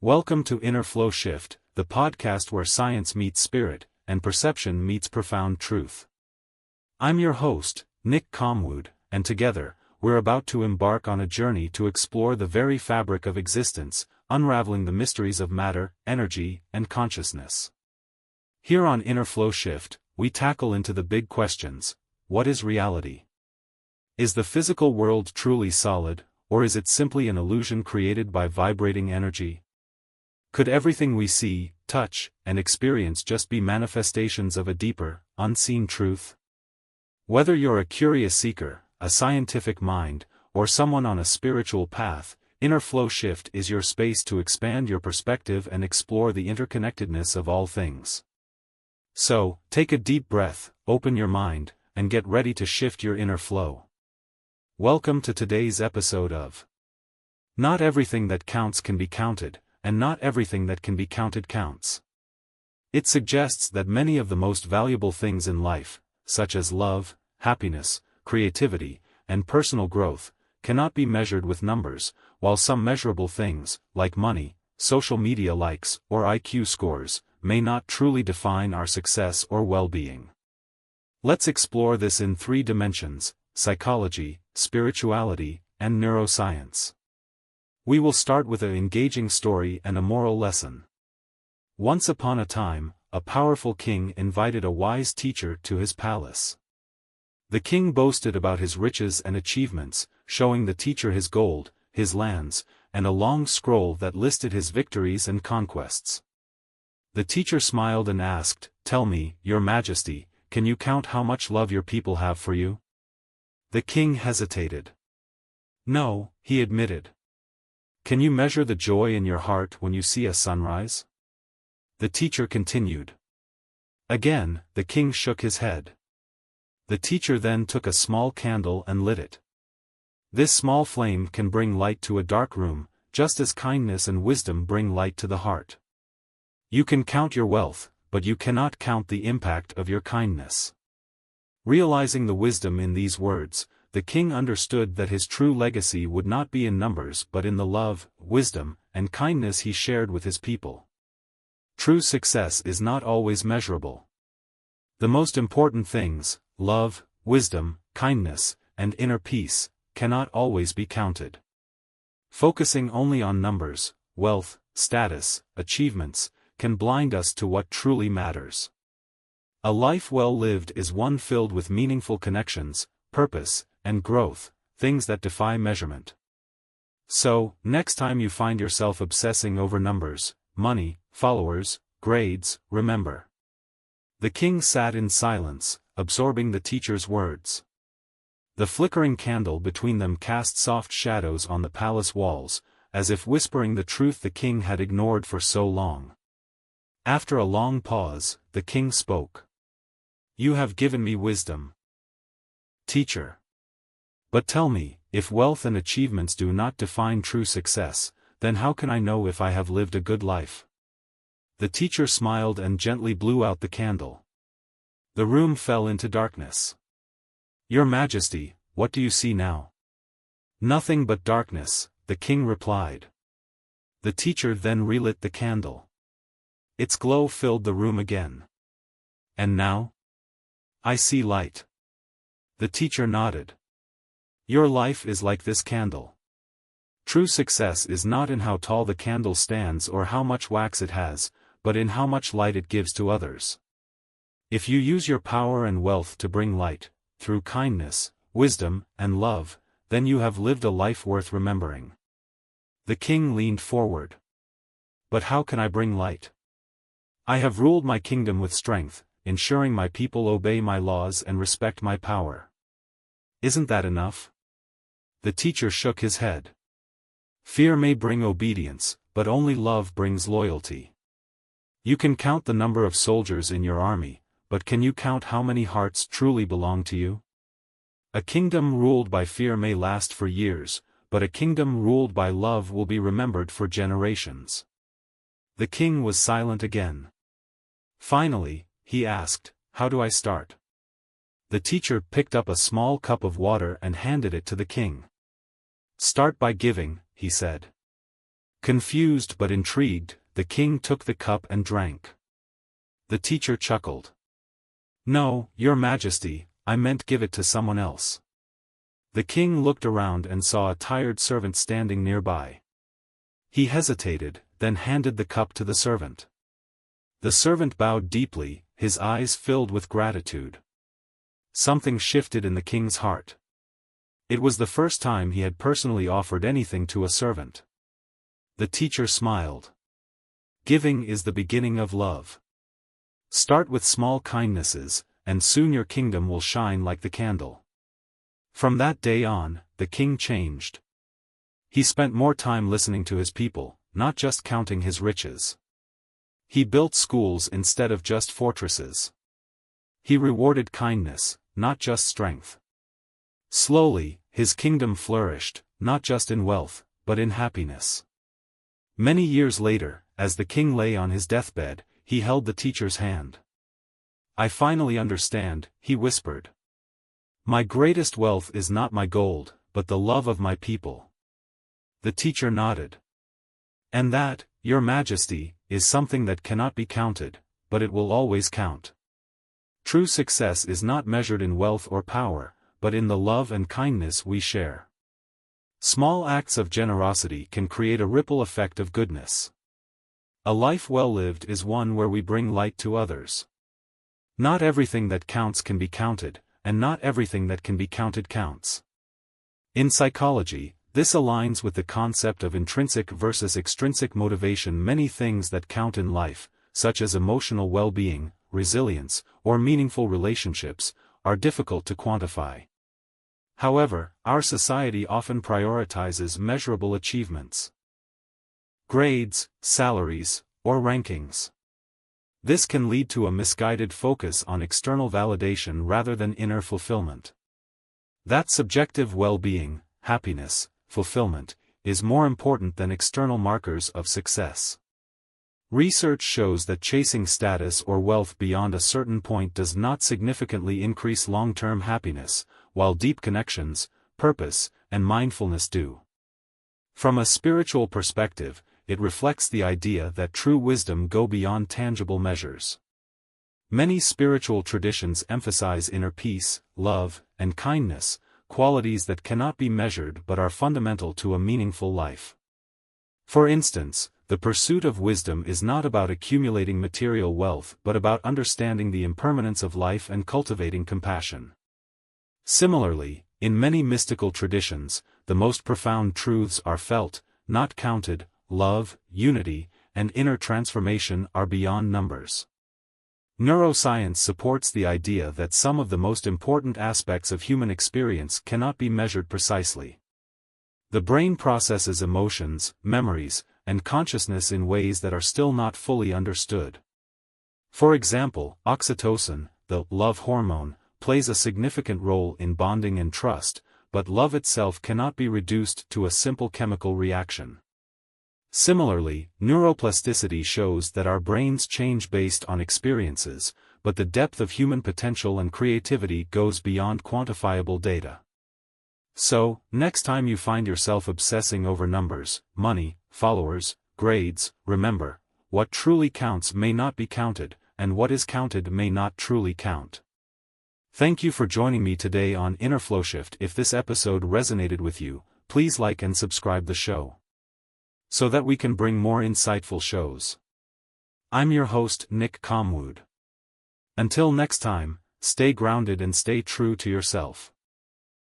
Welcome to Inner Flow Shift, the podcast where science meets spirit, and perception meets profound truth. I'm your host, Nick Comwood, and together, we're about to embark on a journey to explore the very fabric of existence, unraveling the mysteries of matter, energy, and consciousness. Here on Inner Flow Shift, we tackle into the big questions: what is reality? Is the physical world truly solid, or is it simply an illusion created by vibrating energy? Could everything we see, touch, and experience just be manifestations of a deeper, unseen truth? Whether you're a curious seeker, a scientific mind, or someone on a spiritual path, Inner Flow Shift is your space to expand your perspective and explore the interconnectedness of all things. So, take a deep breath, open your mind, and get ready to shift your inner flow. Welcome to today's episode of Not Everything That Counts Can Be Counted, and Not Everything That Can Be Counted Counts. It suggests that many of the most valuable things in life, such as love, happiness, creativity, and personal growth, cannot be measured with numbers, while some measurable things, like money, social media likes, or IQ scores, may not truly define our success or well-being. Let's explore this in three dimensions: psychology, spirituality, and neuroscience. We will start with an engaging story and a moral lesson. Once upon a time, a powerful king invited a wise teacher to his palace. The king boasted about his riches and achievements, showing the teacher his gold, his lands, and a long scroll that listed his victories and conquests. The teacher smiled and asked, "Tell me, Your Majesty, can you count how much love your people have for you?" The king hesitated. "No," he admitted. "Can you measure the joy in your heart when you see a sunrise?" The teacher continued. Again, the king shook his head. The teacher then took a small candle and lit it. This small flame can bring light to a dark room, just as kindness and wisdom bring light to the heart. You can count your wealth, but you cannot count the impact of your kindness. Realizing the wisdom in these words, the king understood that his true legacy would not be in numbers but in the love, wisdom, and kindness he shared with his people. True success is not always measurable. The most important things, love, wisdom, kindness, and inner peace, cannot always be counted. Focusing only on numbers, wealth, status, achievements, can blind us to what truly matters. A life well lived is one filled with meaningful connections, purpose, and growth, things that defy measurement. So, next time you find yourself obsessing over numbers, money, followers, grades, remember. The king sat in silence, absorbing the teacher's words. The flickering candle between them cast soft shadows on the palace walls, as if whispering the truth the king had ignored for so long. After a long pause, the king spoke. "You have given me wisdom, teacher. But tell me, if wealth and achievements do not define true success, then how can I know if I have lived a good life?" The teacher smiled and gently blew out the candle. The room fell into darkness. "Your Majesty, what do you see now?" "Nothing but darkness," the king replied. The teacher then relit the candle. Its glow filled the room again. "And now?" "I see light." The teacher nodded. "Your life is like this candle. True success is not in how tall the candle stands or how much wax it has, but in how much light it gives to others. If you use your power and wealth to bring light, through kindness, wisdom, and love, then you have lived a life worth remembering." The king leaned forward. "But how can I bring light? I have ruled my kingdom with strength, ensuring my people obey my laws and respect my power. Isn't that enough?" The teacher shook his head. "Fear may bring obedience, but only love brings loyalty. You can count the number of soldiers in your army, but can you count how many hearts truly belong to you? A kingdom ruled by fear may last for years, but a kingdom ruled by love will be remembered for generations." The king was silent again. Finally, he asked, "How do I start?" The teacher picked up a small cup of water and handed it to the king. "Start by giving," he said. Confused but intrigued, the king took the cup and drank. The teacher chuckled. "No, your majesty, I meant give it to someone else." The king looked around and saw a tired servant standing nearby. He hesitated, then handed the cup to the servant. The servant bowed deeply, his eyes filled with gratitude. Something shifted in the king's heart. It was the first time he had personally offered anything to a servant. The teacher smiled. Giving is the beginning of love. Start with small kindnesses, and soon your kingdom will shine like the candle. From that day on, the king changed. He spent more time listening to his people, not just counting his riches. He built schools instead of just fortresses. He rewarded kindness, not just strength. Slowly, his kingdom flourished, not just in wealth, but in happiness. Many years later, as the king lay on his deathbed, he held the teacher's hand. "I finally understand," he whispered. "My greatest wealth is not my gold, but the love of my people." The teacher nodded. "And that, your majesty, is something that cannot be counted, but it will always count. True success is not measured in wealth or power, but in the love and kindness we share. Small acts of generosity can create a ripple effect of goodness. A life well lived is one where we bring light to others. Not everything that counts can be counted, and not everything that can be counted counts." In psychology, this aligns with the concept of intrinsic versus extrinsic motivation. Many things that count in life, such as emotional well-being, resilience, or meaningful relationships, are difficult to quantify. However, our society often prioritizes measurable achievements. Grades, salaries, or rankings. This can lead to a misguided focus on external validation rather than inner fulfillment. That subjective well-being, happiness, fulfillment, is more important than external markers of success. Research shows that chasing status or wealth beyond a certain point does not significantly increase long-term happiness, while deep connections, purpose, and mindfulness do. From a spiritual perspective, it reflects the idea that true wisdom goes beyond tangible measures. Many spiritual traditions emphasize inner peace, love, and kindness, qualities that cannot be measured but are fundamental to a meaningful life. For instance, the pursuit of wisdom is not about accumulating material wealth but about understanding the impermanence of life and cultivating compassion. Similarly, in many mystical traditions, the most profound truths are felt, not counted. Love, unity, and inner transformation are beyond numbers. Neuroscience supports the idea that some of the most important aspects of human experience cannot be measured precisely. The brain processes emotions, memories, and consciousness in ways that are still not fully understood. For example, oxytocin, the love hormone, plays a significant role in bonding and trust, but love itself cannot be reduced to a simple chemical reaction. Similarly, neuroplasticity shows that our brains change based on experiences, but the depth of human potential and creativity goes beyond quantifiable data. So, next time you find yourself obsessing over numbers, money, followers, grades, remember, what truly counts may not be counted, and what is counted may not truly count. Thank you for joining me today on Inner Flowshift. If this episode resonated with you, please like and subscribe the show, so that we can bring more insightful shows. I'm your host, Nick Comwood. Until next time, stay grounded and stay true to yourself.